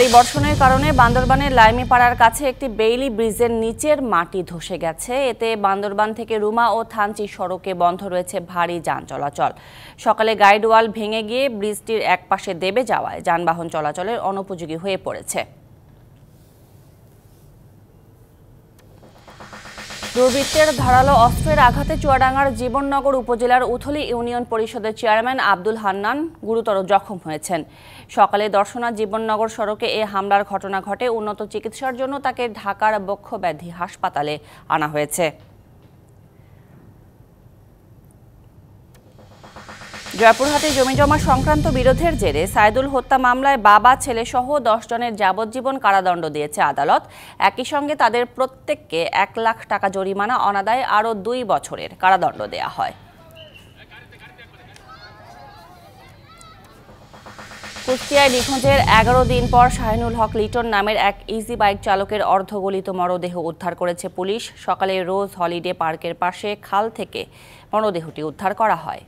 ভারী বর্ষণের কারণে বান্দরবানের লাইমিপাড়ার কাছে একটি বেইলি ব্রিজের নিচের মাটি ধসে গেছে। এতে বান্দরবান থেকে রুমা ও থানচি সড়কে বন্ধ রয়েছে ভারী যান চলাচল। সকালে গাইড ওয়াল ভেঙে গিয়ে ব্রিজটির একপাশে দেবে যাওয়ায় যানবাহন চলাচলের অনুপযোগী হয়ে পড়েছে। দুর্বৃত্তের ধারালো অস্ত্রের আঘাতে চুয়াডাঙ্গার জীবননগর উপজেলার উথলি ইউনিয়ন পরিষদের চেয়ারম্যান আব্দুল হান্নান গুরুতর জখম হয়েছেন। সকালে দর্শনা জীবননগর সড়কে এ হামলার ঘটনা ঘটে। উন্নত চিকিৎসার জন্য তাকে ঢাকার বক্ষব্যাধি হাসপাতালে আনা হয়েছে। জয়পুরহাটে জমিজমা সংক্রান্ত বিরোধের জেরে সাইদুল হত্যা মামলায় বাবা ছেলেসহ 10 জনের যাবজ্জীবন কারাদণ্ড দিয়েছে আদালত। একই সঙ্গে তাদের প্রত্যেককে 1 লাখ টাকা জরিমানা, অনাদায়ে আরও 2 বছরের কারাদণ্ড দেয়া হয়। কুষ্টিয়ায় নিখোঁজের 11 দিন পর শাহিনুল হক লিটন নামের এক ইজি বাইক চালকের অর্ধগলিত মরদেহ উদ্ধার করেছে পুলিশ। সকালে রোজ হলিডে পার্কের পাশে খাল থেকে মরদেহটি উদ্ধার করা হয়।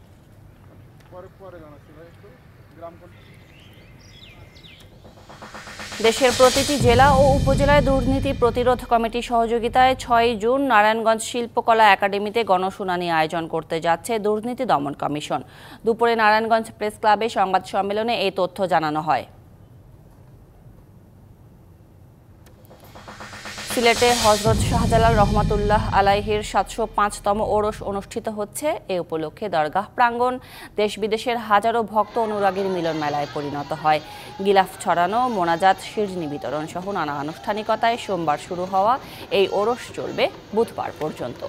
দেশের প্রতিটি জেলা ও উপজেলায় দুর্নীতি প্রতিরোধ কমিটির সহযোগিতায় 6 জুন নারায়ণগঞ্জ শিল্পকলা একাডেমিতে গণশুনানি আয়োজন করতে যাচ্ছে দুর্নীতি দমন কমিশন। দুপুরে নারায়ণগঞ্জ প্রেস ক্লাবে সংবাদ সম্মেলনে এই তথ্য জানানো হয়। সিলেটে হযরত শাহজালাল রহমাতুল্লাহ আলাইহির 705তম ওরস অনুষ্ঠিত হচ্ছে। এ উপলক্ষে দরগাহ প্রাঙ্গণ দেশ বিদেশের হাজারো ভক্ত অনুরাগীর মিলন মেলায় পরিণত হয়। গিলাফ ছড়ানো, মোনাজাত, শিরনি বিতরণ সহ নানা আনুষ্ঠানিকতায় সোমবার শুরু হওয়া এই ওরস চলবে বুধবার পর্যন্ত।